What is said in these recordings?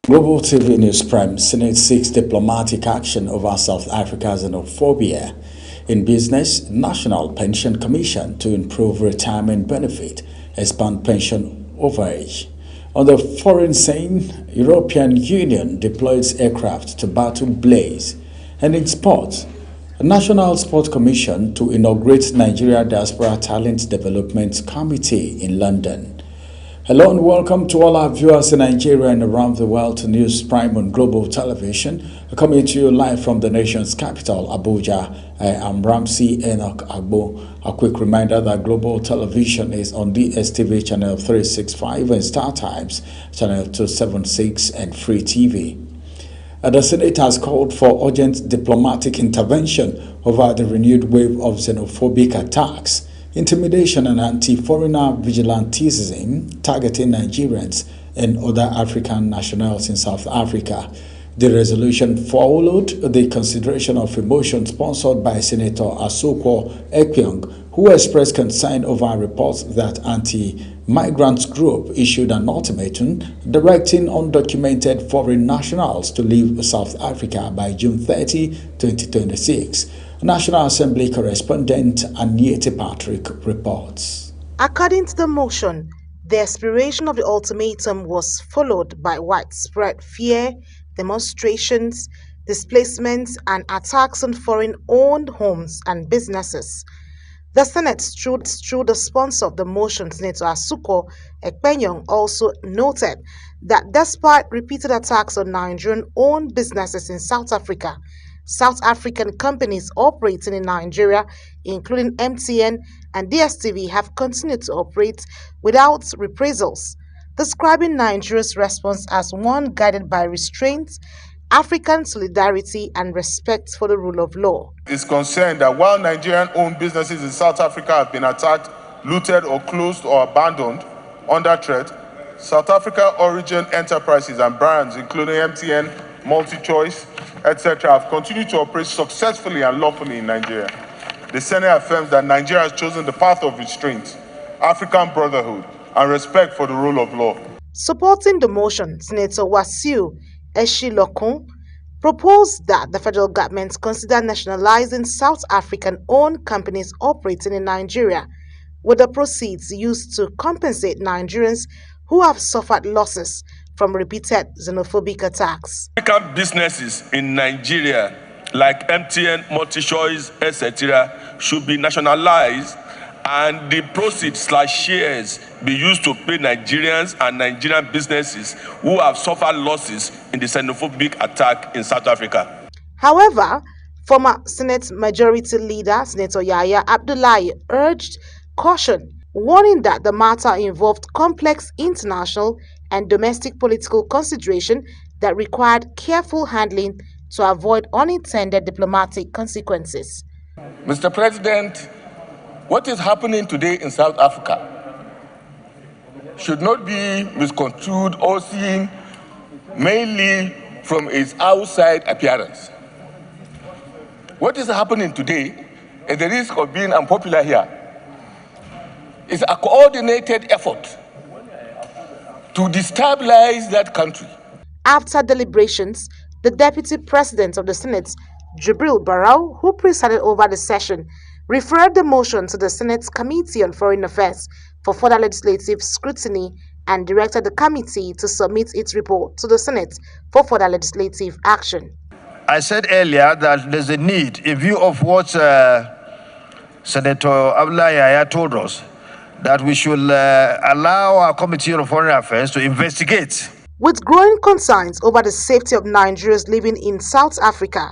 Global TV News Prime Senate seeks diplomatic action over South Africa's xenophobia in business, National Pension Commission to improve retirement benefit, expand pension overage. On the foreign scene, European Union deploys aircraft to battle Blaze. And in sports, a National Sports Commission to inaugurate Nigeria Diaspora Talent Development Committee in London. Hello and welcome to all our viewers in Nigeria and around the world to News Prime on Global Television. Coming to you live from the nation's capital, Abuja. I am Ramsey Enoch Agbo. A quick reminder that Global Television is on DSTV channel 365 and Star Times channel 276 and Free TV. The Senate has called for urgent diplomatic intervention over the renewed wave of xenophobic attacks, intimidation and anti-foreigner vigilantism targeting Nigerians and other African nationals in South Africa. The resolution followed the consideration of a motion sponsored by Senator Asokwo Ekpiong, who expressed concern over reports that anti-migrants group issued an ultimatum directing undocumented foreign nationals to leave South Africa by June 30, 2026. National Assembly correspondent Aniete Patrick reports. According to the motion, the expiration of the ultimatum was followed by widespread fear, demonstrations, displacements, and attacks on foreign-owned homes and businesses. The Senate, through the sponsor of the motion, Senator Asokwo Ekpenyong, also noted that despite repeated attacks on Nigerian-owned businesses in South Africa, South African companies operating in Nigeria, including MTN and DSTV, have continued to operate without reprisals, describing Nigeria's response as one guided by restraint, African solidarity, and respect for the rule of law. Is concerned that while Nigerian-owned businesses in South Africa have been attacked, looted, or closed or abandoned under threat, South Africa origin enterprises and brands, including MTN, MultiChoice, etc., have continued to operate successfully and lawfully in Nigeria. The Senate affirms that Nigeria has chosen the path of restraint, African brotherhood, and respect for the rule of law. Supporting the motion, Senator Wasiu Eshilokun proposed that the federal government consider nationalizing South African-owned companies operating in Nigeria, with the proceeds used to compensate Nigerians who have suffered losses from repeated xenophobic attacks. African businesses in Nigeria, like MTN, MultiChoice, etc., should be nationalized and the proceeds/shares be used to pay Nigerians and Nigerian businesses who have suffered losses in the xenophobic attack in South Africa. However, former Senate Majority Leader Senator Yahya Abdullahi urged caution, warning that the matter involved complex international and domestic political consideration that required careful handling to avoid unintended diplomatic consequences. Mr. President, what is happening today in South Africa should not be misconstrued or seen mainly from its outside appearance. What is happening today, at the risk of being unpopular here, is a coordinated effort to destabilize that country. After deliberations, the Deputy President of the Senate, Jibril Barau, who presided over the session, referred the motion to the Senate's Committee on Foreign Affairs for further legislative scrutiny and directed the committee to submit its report to the Senate for further legislative action. I said earlier that there's a need, in view of what Senator Abdullahi told us, that we should allow our Committee on Foreign Affairs to investigate. With growing concerns over the safety of Nigerians living in South Africa,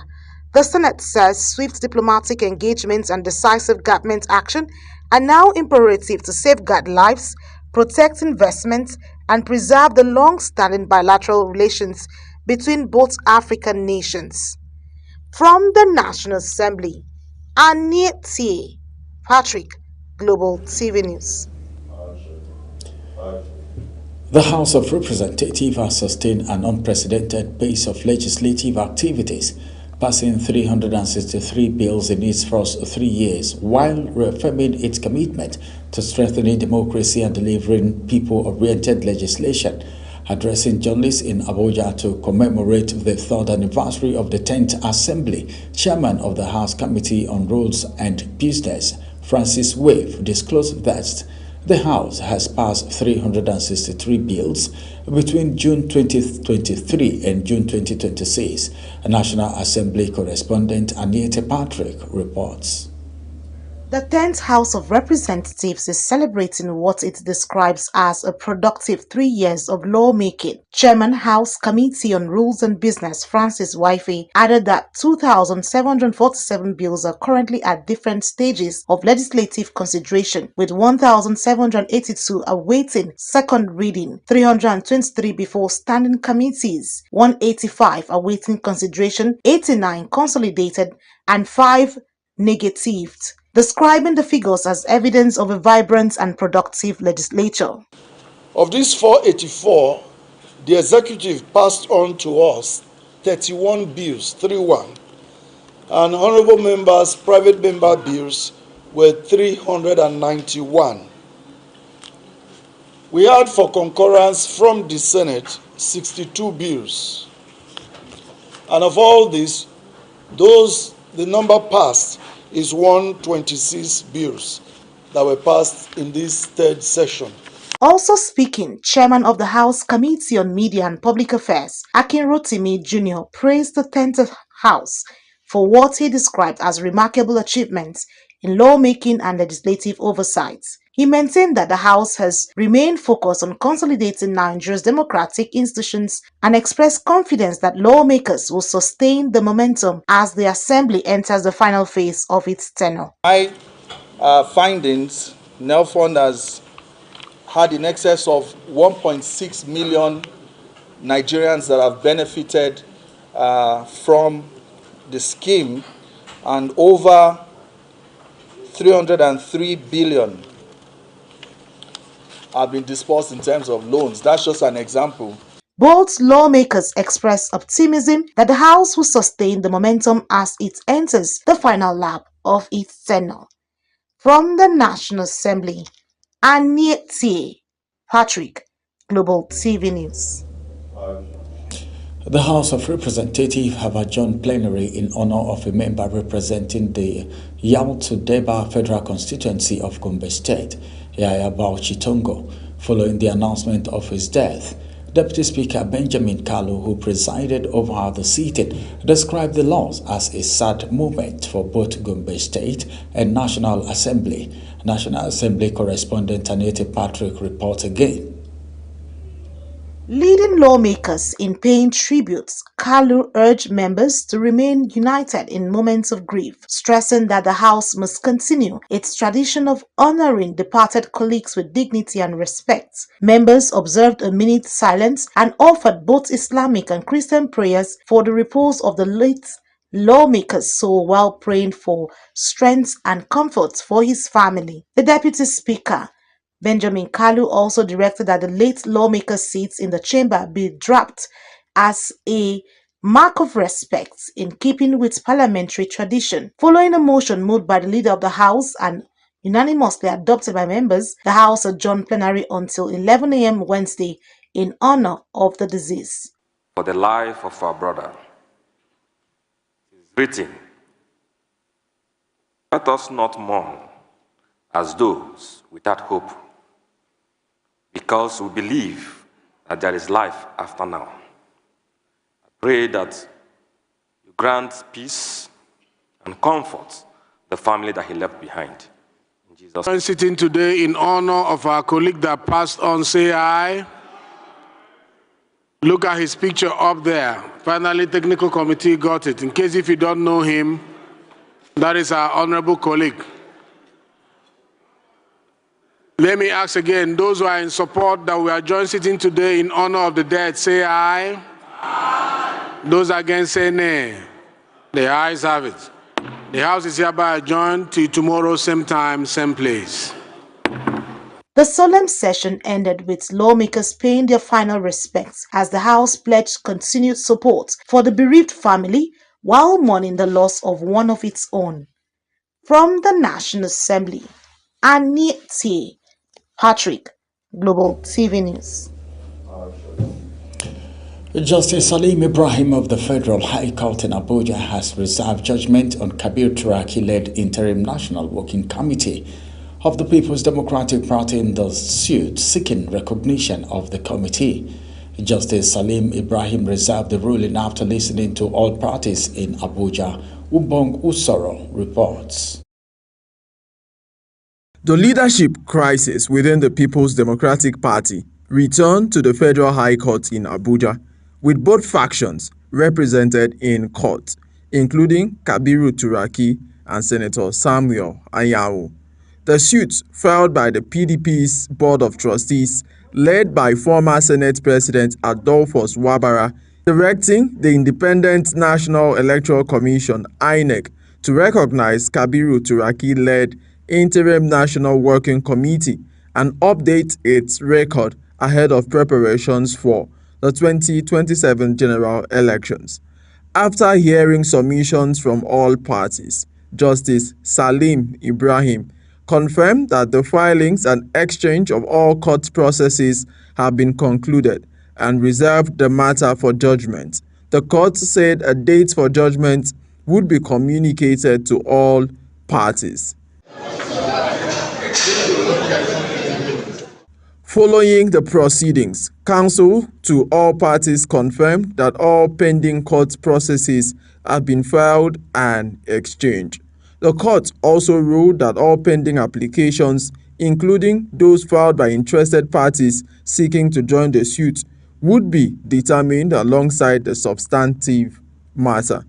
the Senate says swift diplomatic engagements and decisive government action are now imperative to safeguard lives, protect investments, and preserve the long-standing bilateral relations between both African nations. From the National Assembly, Aniete Patrick, Global TV News. The House of Representatives has sustained an unprecedented pace of legislative activities, passing 363 bills in its first 3 years, while reaffirming its commitment to strengthening democracy and delivering people-oriented legislation. Addressing journalists in Abuja to commemorate the third anniversary of the 10th Assembly, Chairman of the House Committee on Rules and Business, Francis Wave, disclosed that the House has passed 363 bills between June 2023 and June 2026. National Assembly correspondent Aniete Patrick reports. The 10th House of Representatives is celebrating what it describes as a productive 3 years of lawmaking. Chairman House Committee on Rules and Business Francis Waife added that 2,747 bills are currently at different stages of legislative consideration, with 1,782 awaiting second reading, 323 before standing committees, 185 awaiting consideration, 89 consolidated, and 5 negatived, describing the figures as evidence of a vibrant and productive legislature. Of these 484, the executive passed on to us 31 bills, 3-1, and honorable members' private member bills were 391. We had for concurrence from the Senate 62 bills, and of all these, the number passed is 126 bills that were passed in this third session. Also speaking, Chairman of the House Committee on Media and Public Affairs, Akin Rotimi Jr., praised the 10th House for what he described as remarkable achievements in lawmaking and legislative oversight. He maintained that the House has remained focused on consolidating Nigeria's democratic institutions and expressed confidence that lawmakers will sustain the momentum as the Assembly enters the final phase of its tenure. My findings, NELFund has had in excess of 1.6 million Nigerians that have benefited from the scheme, and over 303 billion have been disbursed in terms of loans. That's just an example. Both lawmakers expressed optimism that the House will sustain the momentum as it enters the final lap of its tenure. From the National Assembly, Aniete Patrick, Global TV News. The House of Representatives have adjourned plenary in honor of a member representing the Yautu-Deba Federal Constituency of Gombe State, Yaya Bauchi Tongo, following the announcement of his death. Deputy Speaker Benjamin Kalu, who presided over the sitting, described the loss as a sad moment for both Gombe State and National Assembly. National Assembly correspondent Aniete Patrick reports again. Leading lawmakers in paying tributes, Kalu urged members to remain united in moments of grief, stressing that the House must continue its tradition of honoring departed colleagues with dignity and respect. Members observed a minute silence and offered both Islamic and Christian prayers for the repose of the late lawmaker's soul while praying for strength and comfort for his family. The Deputy Speaker, Benjamin Kalu, also directed that the late lawmaker's seats in the chamber be dropped as a mark of respect in keeping with parliamentary tradition. Following a motion moved by the leader of the House and unanimously adopted by members, the House adjourned plenary until 11 a.m. Wednesday in honor of the deceased. For the life of our brother, it is written, let us not mourn as those without hope, because we believe that there is life after now. I pray that you grant peace and comfort the family that he left behind. In Jesus' name. Sitting today in honor of our colleague that passed on, say aye. Look at his picture up there. Finally, technical committee got it. In case if you don't know him, that is our honorable colleague. Let me ask again, those who are in support that we are joined sitting today in honor of the dead, say aye. Aye. Those against say nay. The ayes have it. The House is hereby adjourned till tomorrow, same time, same place. The solemn session ended with lawmakers paying their final respects as the House pledged continued support for the bereaved family while mourning the loss of one of its own. From the National Assembly, Annie Patrick, Global TV News. Justice Salim Ibrahim of the Federal High Court in Abuja has reserved judgment on Kabir Turaki-led Interim National Working Committee of the People's Democratic Party in the suit seeking recognition of the committee. Justice Salim Ibrahim reserved the ruling after listening to all parties in Abuja. Ubong Usoro reports. The leadership crisis within the People's Democratic Party returned to the Federal High Court in Abuja, with both factions represented in court, including Kabiru Turaki and Senator Samuel Anyanwu. The suit filed by the PDP's Board of Trustees, led by former Senate President Adolphus Wabara, directing the Independent National Electoral Commission (INEC) to recognize Kabiru Turaki-led Interim National Working Committee and update its record ahead of preparations for the 2027 general elections. After hearing submissions from all parties, Justice Salim Ibrahim confirmed that the filings and exchange of all court processes have been concluded and reserved the matter for judgment. The court said a date for judgment would be communicated to all parties. Following the proceedings, counsel to all parties confirmed that all pending court processes have been filed and exchanged. The court also ruled that all pending applications, including those filed by interested parties seeking to join the suit, would be determined alongside the substantive matter.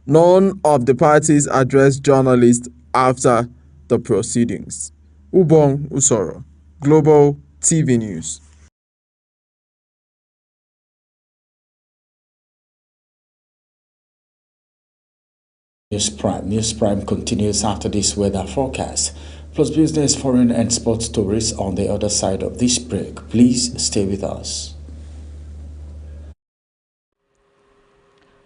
None of the parties addressed journalists after the proceedings. Ubong Usoro, Global TV News. News Prime continues after this weather forecast, plus business, foreign and sports stories on the other side of this break. Please stay with us.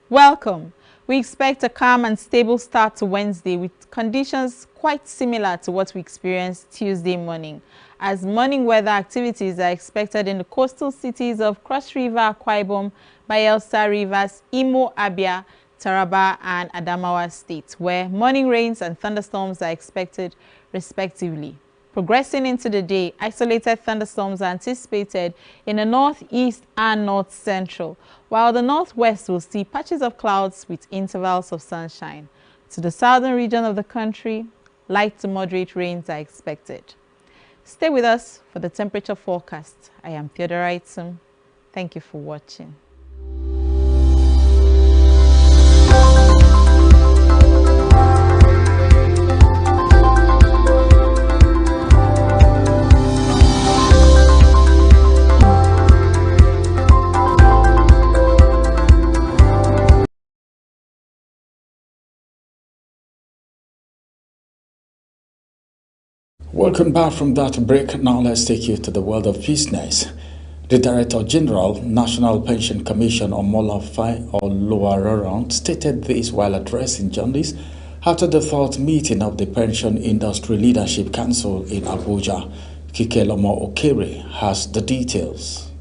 Welcome. We expect a calm and stable start to Wednesday with conditions quite similar to what we experienced Tuesday morning, as morning weather activities are expected in the coastal cities of Cross River, Akwa Ibom, Bayelsa Rivers, Imo, Abia, Taraba and Adamawa states, where morning rains and thunderstorms are expected respectively. Progressing into the day, isolated thunderstorms are anticipated in the northeast and north central, while the northwest will see patches of clouds with intervals of sunshine. To the southern region of the country, light to moderate rains are expected. Stay with us for the temperature forecast. I am Theodora Itzum. Thank you for watching. Welcome back from that break. Now let's take you to the world of business. The Director General, National Pension Commission, Omolafai Oluwaroran, stated this while addressing journalists after the third meeting of the Pension Industry Leadership Council in Abuja. Kikelomo Okere has the details.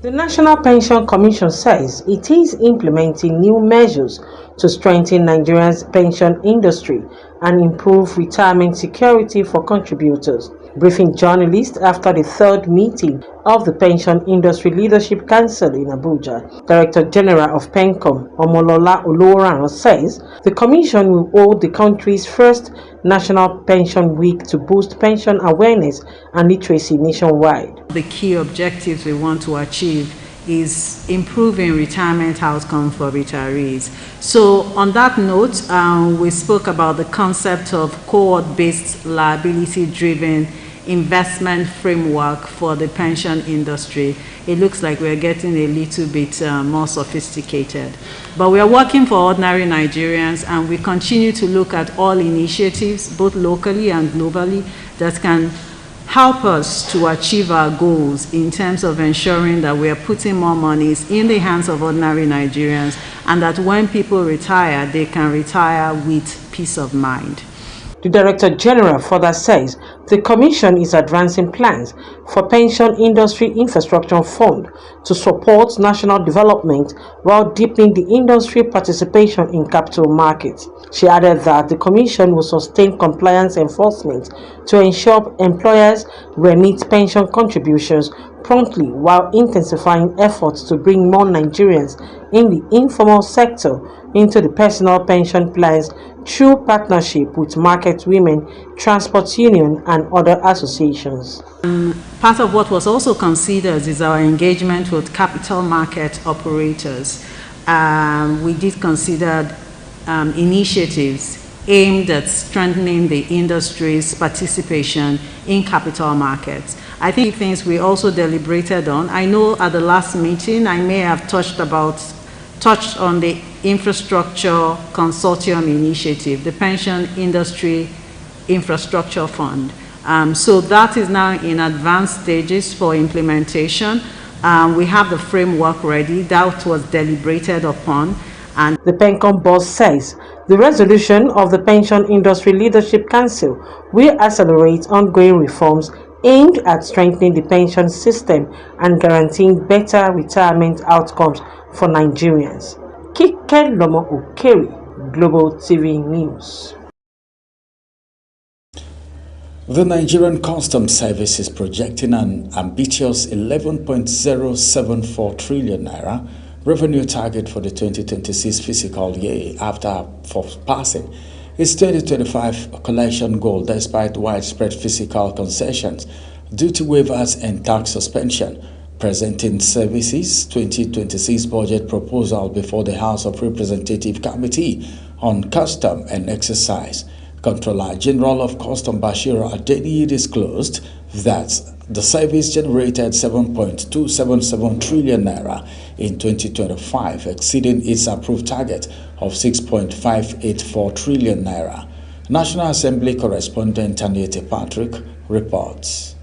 The National Pension Commission says it is implementing new measures to strengthen Nigeria's pension industry and improve retirement security for contributors. Briefing journalists after the third meeting of the Pension Industry Leadership Council in Abuja, Director General of PENCOM, Omolola Oluwaroran, says the Commission will hold the country's first National Pension Week to boost pension awareness and literacy nationwide. The key objectives we want to achieve is improving retirement outcome for retirees. So on that note, we spoke about the concept of cohort-based liability-driven investment framework for the pension industry, it looks like we're getting a little bit more sophisticated. But we are working for ordinary Nigerians, and we continue to look at all initiatives, both locally and globally, that can help us to achieve our goals in terms of ensuring that we are putting more monies in the hands of ordinary Nigerians, and that when people retire, they can retire with peace of mind. The Director General further says the Commission is advancing plans for Pension Industry Infrastructure Fund to support national development while deepening the industry participation in capital markets. She added that the Commission will sustain compliance enforcement to ensure employers remit pension contributions promptly while intensifying efforts to bring more Nigerians in the informal sector into the personal pension plans through partnership with Market Women, Transport Union and other associations. Part of what was also considered is our engagement with capital market operators. We did consider initiatives aimed at strengthening the industry's participation in capital markets. I think things we also deliberated on. I know at the last meeting I may have touched on the Infrastructure Consortium Initiative, the Pension Industry Infrastructure Fund. So that is now in advanced stages for implementation. We have the framework ready. That was deliberated upon. And the PENCOM boss says the resolution of the Pension Industry Leadership Council will accelerate ongoing reforms aimed at strengthening the pension system and guaranteeing better retirement outcomes for Nigerians. Kike Lomo Okeri, Global TV News. The Nigerian Customs Service is projecting an ambitious 11.074 trillion naira revenue target for the 2026 fiscal year after passing its 2025 collection goal despite widespread fiscal concessions, duty waivers and tax suspension. Presenting Services 2026 budget proposal before the House of Representatives Committee on Custom and Excise, Comptroller General of Custom Bashir Adeniyi disclosed that the service generated 7.277 trillion naira in 2025, exceeding its approved target of 6.584 trillion naira. National Assembly correspondent Anita Patrick reports.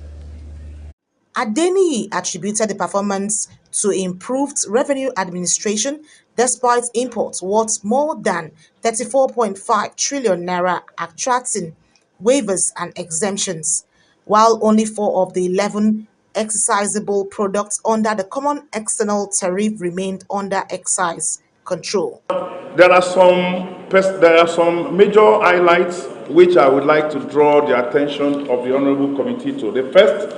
Adeniyi attributed the performance to improved revenue administration despite imports worth more than 34.5 trillion naira attracting waivers and exemptions, while only 4 of the 11 excisable products under the Common External Tariff remained under excise control. There are some major highlights which I would like to draw the attention of the Honorable Committee to. The first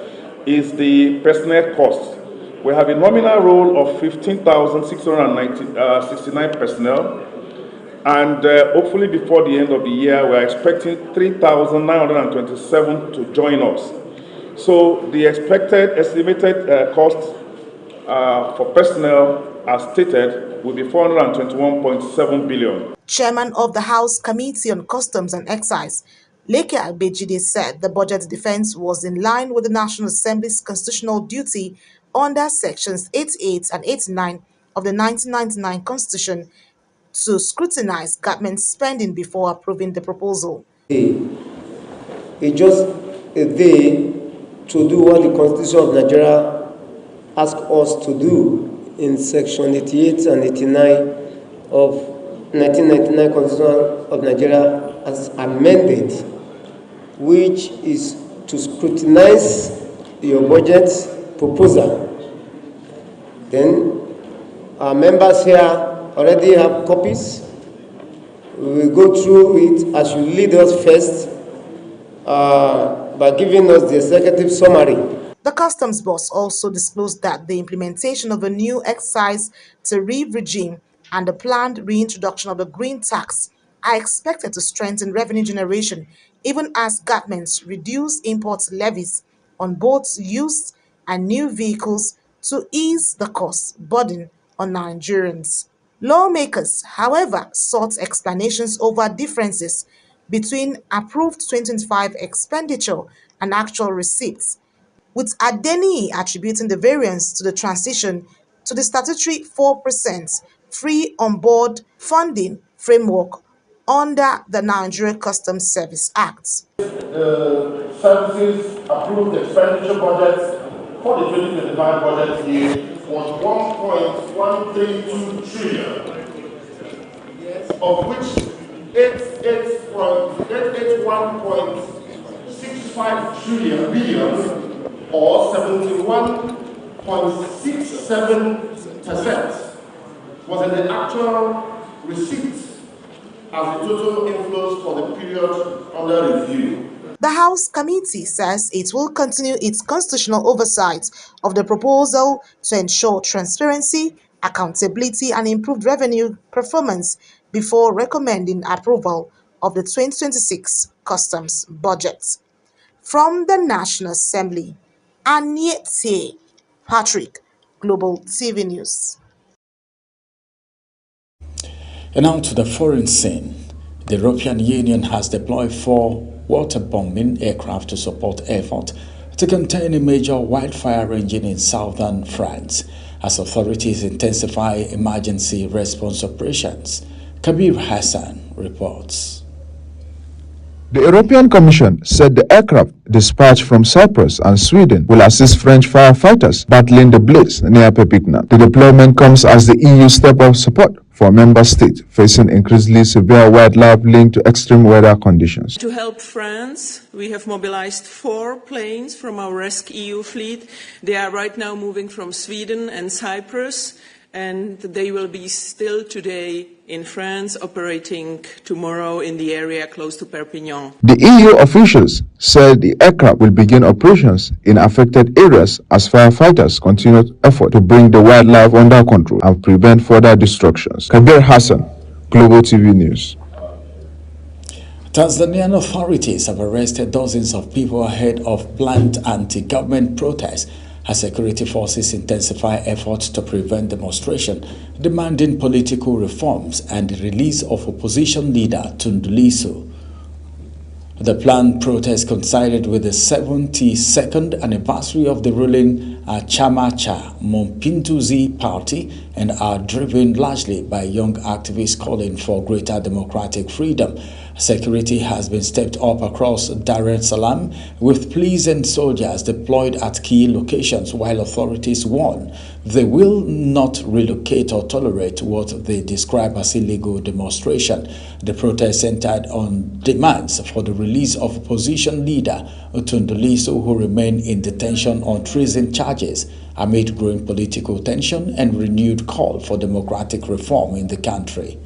is the personnel cost. We have a nominal roll of 15,669 personnel, and hopefully before the end of the year, we are expecting 3,927 to join us. So the estimated cost for personnel, as stated, will be 421.7 billion. Chairman of the House Committee on Customs and Excise, Leke Agbejide, said the budget defense was in line with the National Assembly's constitutional duty under sections 88 and 89 of the 1999 Constitution to scrutinize government spending before approving the proposal. It's just a day to do what the Constitution of Nigeria asks us to do in section 88 and 89 of 1999 Constitution of Nigeria as amended, which is to scrutinize your budget proposal. Then our members here already have copies. We will go through it as you lead us first by giving us the executive summary. The customs boss also disclosed that the implementation of a new excise tariff regime and the planned reintroduction of the green tax are expected to strengthen revenue generation even as governments reduce import levies on both used and new vehicles to ease the cost burden on Nigerians. Lawmakers, however, sought explanations over differences between approved 2025 expenditure and actual receipts, with Adeniyi attributing the variance to the transition to the statutory 4% free on-board funding framework under the Nigeria Customs Service Act. The services approved expenditure budget for the 2025 budget year was 1.132 trillion, of which 1.65 billion or 71.67% was in the actual receipts as the total inflows for the period under review. The House Committee says it will continue its constitutional oversight of the proposal to ensure transparency, accountability, and improved revenue performance before recommending approval of the 2026 customs budget. From the National Assembly, Aniete Patrick, Global TV News. And now to the foreign scene. The European Union has deployed 4 water-bombing aircraft to support effort to contain a major wildfire raging in southern France as authorities intensify emergency response operations. Kabir Hassan reports. The European Commission said the aircraft dispatched from Cyprus and Sweden will assist French firefighters battling the blaze near Perpignan. The deployment comes as the EU step up support for member states facing increasingly severe wildlife linked to extreme weather conditions. To help France, we have mobilized 4 planes from our rescEU fleet. They are right now moving from Sweden and Cyprus, and they will be still today in France, operating tomorrow in the area close to Perpignan. The EU officials said the aircraft will begin operations in affected areas as firefighters continue effort to bring the wildlife under control and prevent further destructions. Kabir Hassan, Global TV News. Tanzanian authorities have arrested dozens of people ahead of planned anti-government protests as security forces intensify efforts to prevent demonstration demanding political reforms and the release of opposition leader Tundu Lissu. The planned protest coincided with the 72nd anniversary of the ruling Chama cha Mapinduzi party and are driven largely by young activists calling for greater democratic freedom. Security has been stepped up across Dar es Salaam with police and soldiers deployed at key locations while authorities warn they will not relocate or tolerate what they describe as illegal demonstration. The protest centered on demands for the release of opposition leader Tundu Lissu, who remain in detention on treason charges amid growing political tension and renewed call for democratic reform in the country.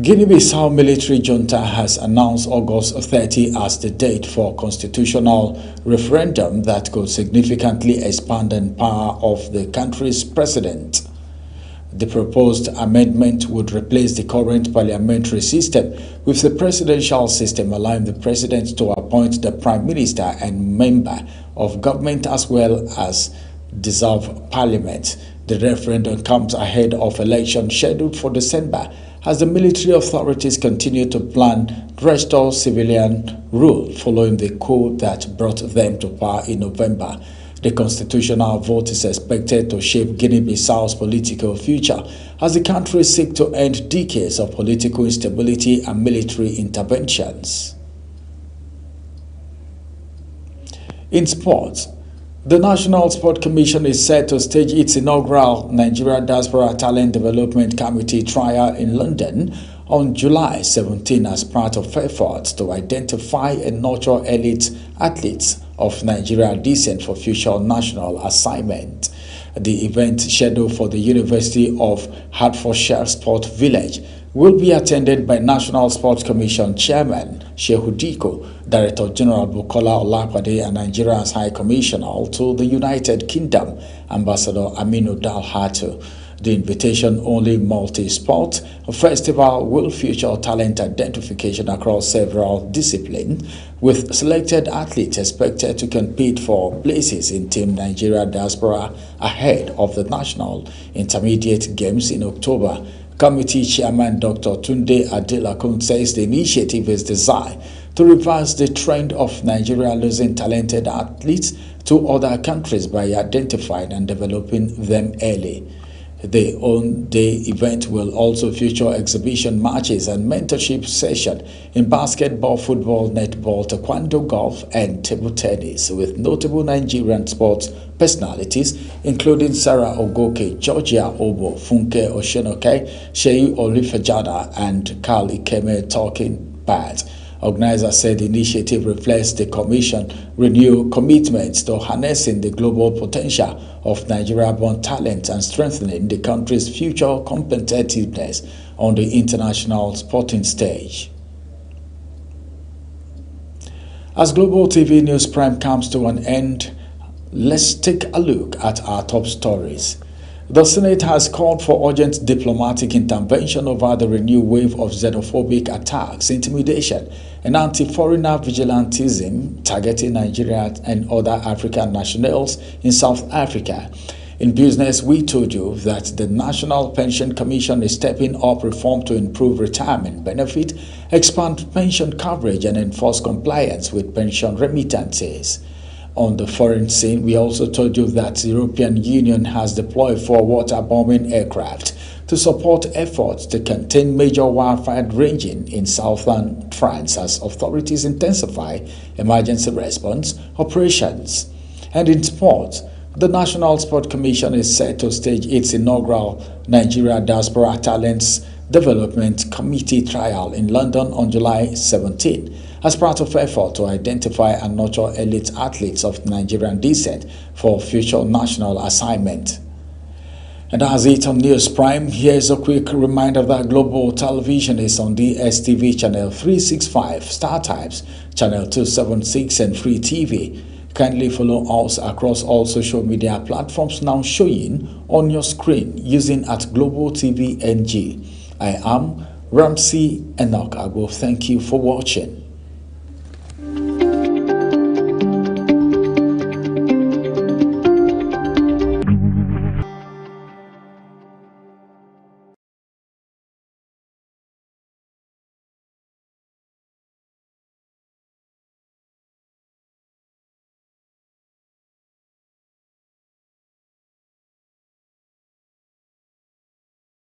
Guinea-Bissau military junta has announced August 30 as the date for constitutional referendum that could significantly expand the power of the country's president. The proposed amendment would replace the current parliamentary system with the presidential system, allowing the president to appoint the prime minister and member of government as well as dissolve parliament. The referendum comes ahead of elections scheduled for December as the military authorities continue to plan to restore civilian rule following the coup that brought them to power in November. The constitutional vote is expected to shape Guinea-Bissau's political future as the country seeks to end decades of political instability and military interventions. In sports, the National Sport Commission is set to stage its inaugural Nigeria Diaspora Talent Development Committee trial in London on July 17 as part of efforts to identify and nurture elite athletes of Nigeria descent for future national assignment. The event, scheduled for the University of Hertfordshire Sport Village, will be attended by National Sports Commission Chairman Shehu Diko, Director General Bukola Olapade, and Nigeria's High Commissioner to the United Kingdom, Ambassador Aminu Dalhatu. The invitation-only multi-sport festival will feature talent identification across several disciplines, with selected athletes expected to compete for places in Team Nigeria Diaspora ahead of the National Intermediate Games in October. Committee Chairman Dr. Tunde Adelakun says the initiative is designed to reverse the trend of Nigeria losing talented athletes to other countries by identifying and developing them early. The on-day event will also feature exhibition matches and mentorship sessions in basketball, football, netball, taekwondo, golf, and table tennis, with notable Nigerian sports personalities including Sarah Ogoke, Georgia Obo, Funke Oshinoke, Sheyi Olifejada, and Kali Keme talking bad. Organizers said the initiative reflects the Commission's renewed commitments to harnessing the global potential of Nigeria-born talent and strengthening the country's future competitiveness on the international sporting stage. As Global TV News Prime comes to an end, let's take a look at our top stories. The Senate has called for urgent diplomatic intervention over the renewed wave of xenophobic attacks, intimidation, and anti-foreigner vigilantism targeting Nigeria and other African nationals in South Africa. In business, we told you that the National Pension Commission is stepping up reform to improve retirement benefit, expand pension coverage, and enforce compliance with pension remittances. On the foreign scene, we also told you that the European Union has deployed 4 water-bombing aircraft to support efforts to contain major wildfire raging in southern France as authorities intensify emergency response operations. And in sports, the National Sport Commission is set to stage its inaugural Nigeria Diaspora Talents Development Committee trial in London on July 17 as part of effort to identify and nurture elite athletes of Nigerian descent for future national assignment. And as it on News Prime, here's a quick reminder that Global Television is on DSTV channel 365, StarTimes channel 276, and Free TV. Kindly follow us across all social media platforms now showing on your screen using @Global TV NG. I am Ramsey Enoch Agbo. Thank you for watching.